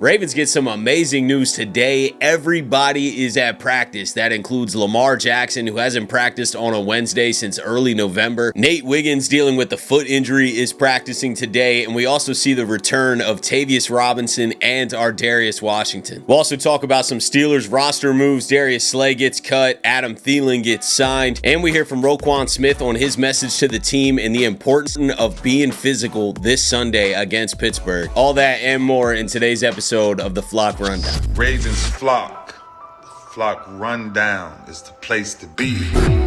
Ravens get some amazing news today. Everybody is at practice. That includes Lamar Jackson, who hasn't practiced on a Wednesday since early November. Nate Wiggins, dealing with the foot injury, is practicing today. And we also see the return of Tavius Robinson and Darius Washington. We'll also talk about some Steelers roster moves. Darius Slay gets cut. Adam Thielen gets signed. And we hear from Roquan Smith on his message to the team and the importance of being physical this Sunday against Pittsburgh. All that and more in today's episode of the Flock Rundown. Ravens Flock. The Flock Rundown is the place to be.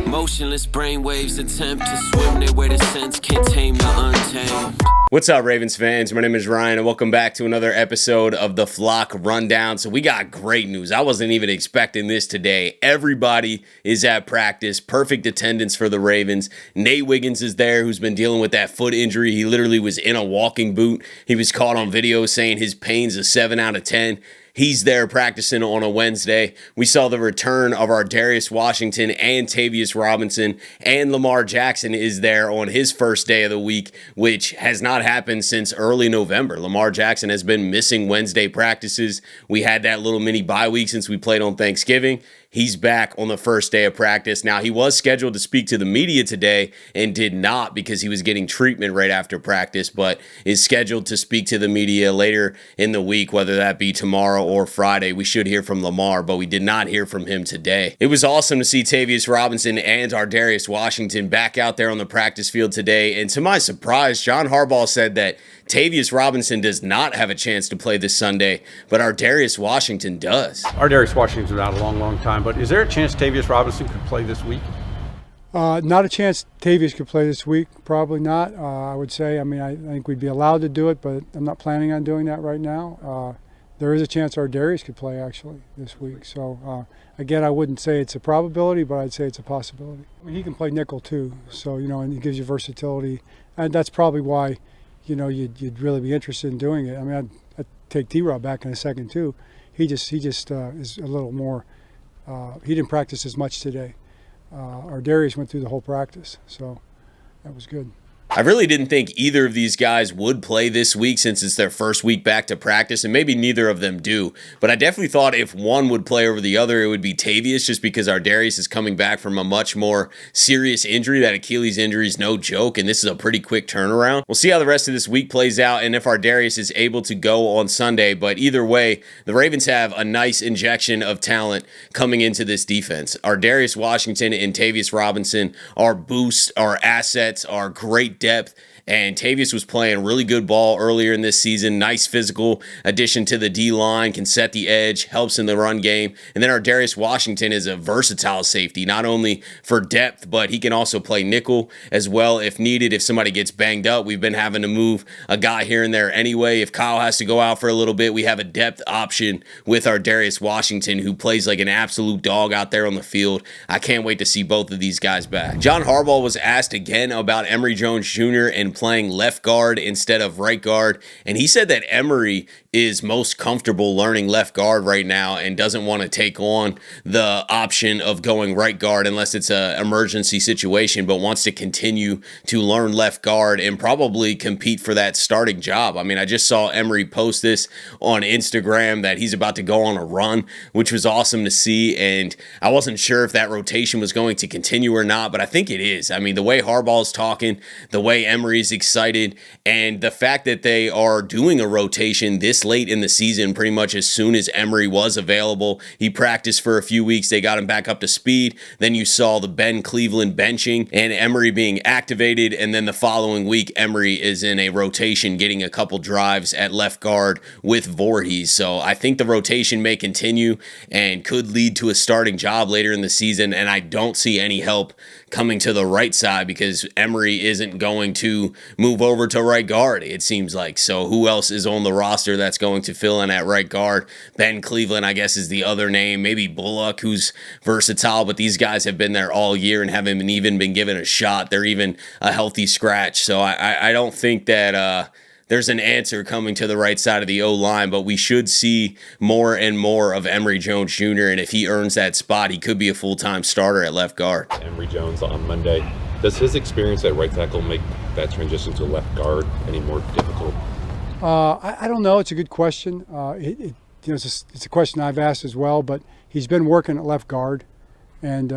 Motionless brainwaves attempt to swim their way to sense, can't tame the untamed. What's up, Ravens fans? My name is Ryan, and welcome back to another episode of the Flock Rundown. So we got great news. I wasn't even expecting this today. Everybody is at practice. Perfect attendance for the Ravens. Nate Wiggins is there, who's been dealing with that foot injury. He literally was in a walking boot. He was caught on video saying his pain's a 7 out of 10. He's there practicing on a Wednesday. We saw the return of Darius Washington and Tavius Robinson, and Lamar Jackson is there on his first day of the week, which has not happened since early November. Lamar Jackson has been missing Wednesday practices. We had that little mini bye week since we played on Thanksgiving. He's back on the first day of practice. Now, he was scheduled to speak to the media today and did not because he was getting treatment right after practice, but is scheduled to speak to the media later in the week, whether that be tomorrow or Friday. We should hear from Lamar, but we did not hear from him today. It was awesome to see Tavius Robinson and Darius Washington back out there on the practice field today. And to my surprise, John Harbaugh said that Tavius Robinson does not have a chance to play this Sunday, but Darius Washington does. Darius Washington's been out a long time, but is there a chance Tavius Robinson could play this week? Not a chance Tavius could play this week. Probably not. I would say. I mean, I think we'd be allowed to do it, but I'm not planning on doing that right now. There is a chance Darius could play actually this week. So again, I wouldn't say it's a probability, but I'd say it's a possibility. I mean, he can play nickel too, so and he gives you versatility, and that's probably why you'd really be interested in doing it. I mean, I'd take T-Rob back in a second too. He just is a little more. He didn't practice as much today. Darius went through the whole practice, so that was good. I really didn't think either of these guys would play this week since it's their first week back to practice, and maybe neither of them do. But I definitely thought if one would play over the other, it would be Tavius, just because Darius is coming back from a much more serious injury. That Achilles injury is no joke, and this is a pretty quick turnaround. We'll see how the rest of this week plays out and if Darius is able to go on Sunday. But either way, the Ravens have a nice injection of talent coming into this defense. Darius Washington and Tavius Robinson are boosts, are assets, are great depth, and Tavius was playing really good ball earlier in this season. Nice physical addition to the D-line, can set the edge, helps in the run game. And then Darius Washington is a versatile safety, not only for depth, but he can also play nickel as well if needed. If somebody gets banged up, we've been having to move a guy here and there anyway. If Kyle has to go out for a little bit, we have a depth option with Darius Washington, who plays like an absolute dog out there on the field. I can't wait to see both of these guys back. John Harbaugh was asked again about Emery Jones Jr. and playing left guard instead of right guard, and he said that Emery is most comfortable learning left guard right now and doesn't want to take on the option of going right guard unless it's an emergency situation, but wants to continue to learn left guard and probably compete for that starting job. I mean, I just saw Emery post this on Instagram that he's about to go on a run, which was awesome to see, and I wasn't sure if that rotation was going to continue or not, but I think it is. I mean, the way Harbaugh's talking, the way Emery's excited, and the fact that they are doing a rotation this late in the season, pretty much as soon as Emery was available. He practiced for a few weeks. They got him back up to speed. Then you saw the Ben Cleveland benching and Emery being activated. And then the following week, Emery is in a rotation, getting a couple drives at left guard with Voorhees. So I think the rotation may continue and could lead to a starting job later in the season. And I don't see any help coming to the right side because Emery isn't going to move over to right guard, it seems like. So who else is on the roster that's going to fill in at right guard? Ben Cleveland, I guess, is the other name. Maybe Bullock, who's versatile, but these guys have been there all year and haven't even been given a shot. They're even a healthy scratch. So I don't think that there's an answer coming to the right side of the O-line, but we should see more and more of Emery Jones Jr., and if he earns that spot, he could be a full-time starter at left guard. Emery Jones on Monday. Does his experience at right tackle make that transition to left guard any more difficult? I don't know. It's a good question. It's a question I've asked as well. But he's been working at left guard, and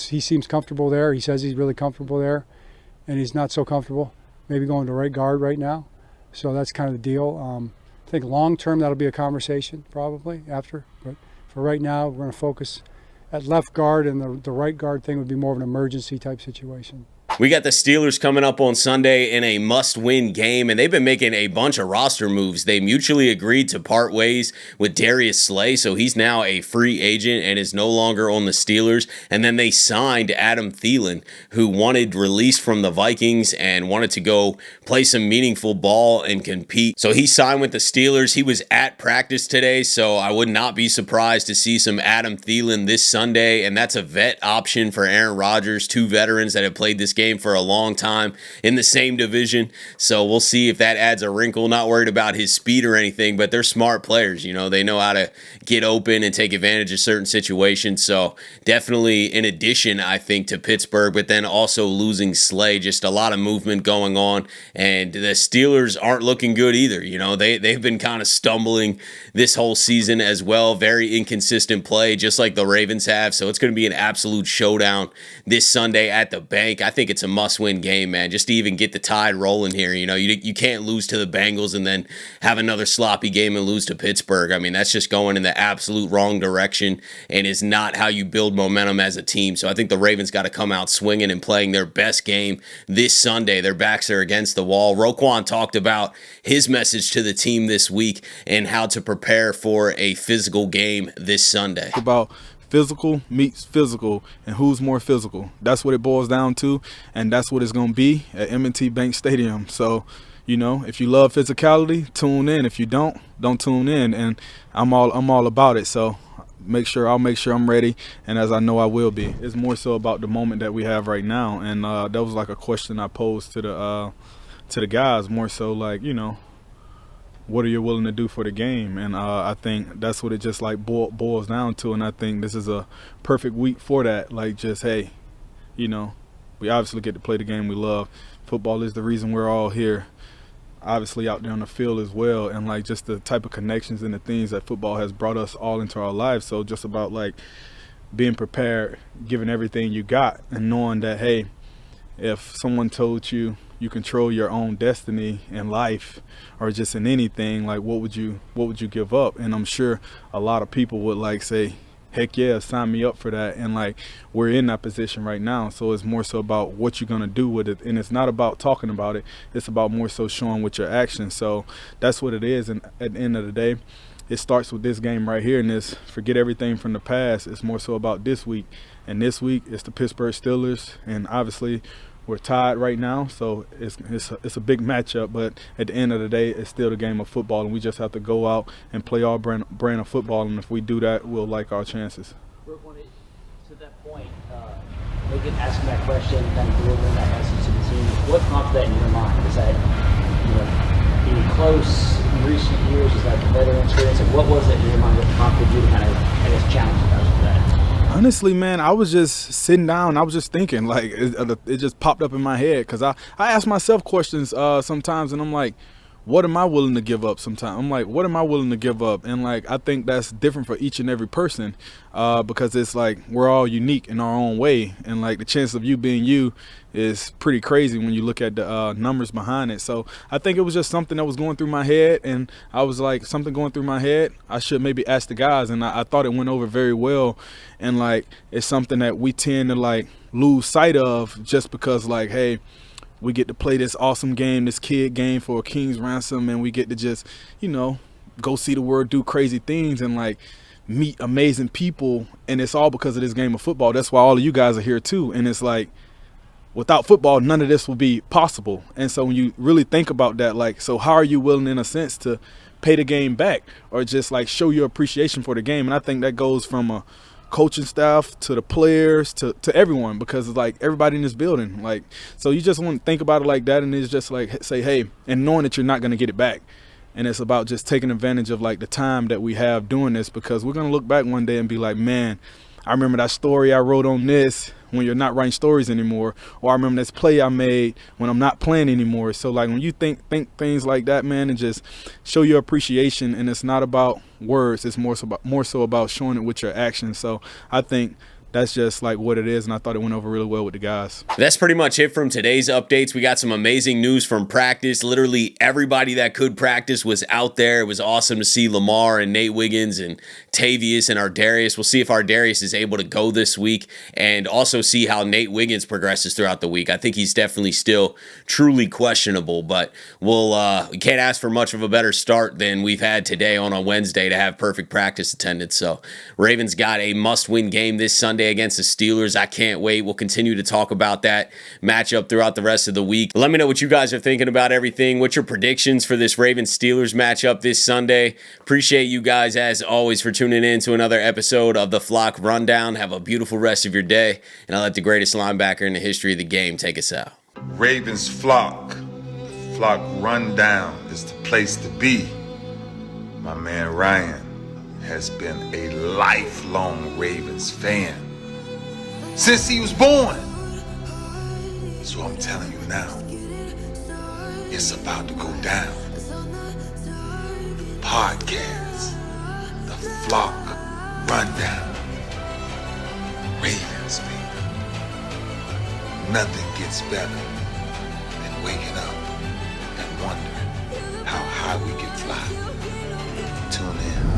he seems comfortable there. He says he's really comfortable there, and he's not so comfortable maybe going to right guard right now. So that's kind of the deal. I think long term that'll be a conversation probably after. But for right now, we're going to focus at left guard, and the right guard thing would be more of an emergency type situation. We got the Steelers coming up on Sunday in a must-win game, and they've been making a bunch of roster moves. They mutually agreed to part ways with Darius Slay, so he's now a free agent and is no longer on the Steelers. And then they signed Adam Thielen, who wanted release from the Vikings and wanted to go play some meaningful ball and compete. So he signed with the Steelers. He was at practice today, so I would not be surprised to see some Adam Thielen this Sunday, and that's a vet option for Aaron Rodgers, two veterans that have played this game for a long time in the same division. So we'll see if that adds a wrinkle. Not worried about his speed or anything, but they're smart players. They know how to get open and take advantage of certain situations. So definitely in addition, I think, to Pittsburgh, but then also losing Slay, just a lot of movement going on. And the Steelers aren't looking good either. They've been kind of stumbling this whole season as well. Very inconsistent play, just like the Ravens have. So it's going to be an absolute showdown this Sunday at the Bank. I think it's a must-win game, man, just to even get the tide rolling here. You can't lose to the Bengals and then have another sloppy game and lose to Pittsburgh. I mean, that's just going in the absolute wrong direction and is not how you build momentum as a team. So I think the Ravens got to come out swinging and playing their best game this Sunday. Their backs are against the wall. Roquan talked about his message to the team this week and how to prepare for a physical game this Sunday. About physical meets physical, and who's more physical. That's what it boils down to, and that's what it's going to be at M&T Bank Stadium. So, if you love physicality, tune in. If you don't tune in. And I'm all about it. So I'll make sure I'm ready, and as I know I will be. It's more so about the moment that we have right now, and that was like a question I posed to the guys, more so like, what are you willing to do for the game? And I think that's what it just like boils down to. And I think this is a perfect week for that. Like, just, hey, we obviously get to play the game we love. Football is the reason we're all here, obviously out there on the field as well. And like just the type of connections and the things that football has brought us all into our lives. So just about like being prepared, giving everything you got, and knowing that, hey, if someone told you you control your own destiny in life or just in anything, like what would you give up? And I'm sure a lot of people would like say, heck yeah, sign me up for that. And like we're in that position right now. So it's more so about what you're going to do with it. And it's not about talking about it. It's about more so showing with your actions. So that's what it is. And at the end of the day, it starts with this game right here. And this, forget everything from the past. It's more so about this week. And this week it's the Pittsburgh Steelers. And obviously we're tied right now, so it's a big matchup. But at the end of the day, it's still the game of football, and we just have to go out and play our brand of football. And if we do that, we'll like our chances. To that point, Wiggins asking that question, kind of delivering that message to the team. What prompted that in your mind? Is that being close in recent years? Is that the veteran experience? And what was it in your mind that prompted you to kind of, challenge you guys with that? Honestly, man, I was just sitting down. I was just thinking, like, it just popped up in my head because I ask myself questions sometimes, and I'm like, what am I willing to give up sometimes? I'm like, what am I willing to give up? And, like, I think that's different for each and every person because it's like we're all unique in our own way. And, like, the chance of you being you is pretty crazy when you look at the numbers behind it. So I think it was just something that was going through my head. And I was like, something going through my head, I should maybe ask the guys. And I thought it went over very well. And, like, it's something that we tend to, like, lose sight of just because, like, hey, we get to play this awesome game, this kid game for a king's ransom, and we get to just, go see the world, do crazy things, and, like, meet amazing people. And it's all because of this game of football. That's why all of you guys are here, too. And it's like, without football, none of this would be possible. And so when you really think about that, like, so how are you willing, in a sense, to pay the game back or just, like, show your appreciation for the game? And I think that goes from a coaching staff to the players to everyone, because it's like everybody in this building, like, so you just want to think about it like that, and it's just like say, hey, and knowing that you're not going to get it back. And it's about just taking advantage of like the time that we have doing this, because we're going to look back one day and be like, man, I remember that story I wrote on this when you're not writing stories anymore, or I remember this play I made when I'm not playing anymore. So like when you think things like that, man, and just show your appreciation, and it's not about words, it's more so about showing it with your actions. So I think that's just like what it is, and I thought it went over really well with the guys. That's pretty much it from today's updates. We got some amazing news from practice. Literally everybody that could practice was out there. It was awesome to see Lamar and Nate Wiggins and Tavius and Ardarius. We'll see if Ardarius is able to go this week, and also see how Nate Wiggins progresses throughout the week. I think he's definitely still truly questionable, but we can't ask for much of a better start than we've had today on a Wednesday to have perfect practice attendance. So Ravens got a must-win game this Sunday against the Steelers. I can't wait. We'll continue to talk about that matchup throughout the rest of the week. Let me know what you guys are thinking about everything. What's your predictions for this Ravens-Steelers matchup this Sunday? Appreciate you guys, as always, for tuning in to another episode of the Flock Rundown. Have a beautiful rest of your day, and I'll let the greatest linebacker in the history of the game take us out. Ravens Flock. The Flock Rundown is the place to be. My man Ryan has been a lifelong Ravens fan since he was born. So I'm telling you now, it's about to go down. Podcast, the Flock Rundown. Ravens, baby. Nothing gets better than waking up and wondering how high we can fly. Tune in.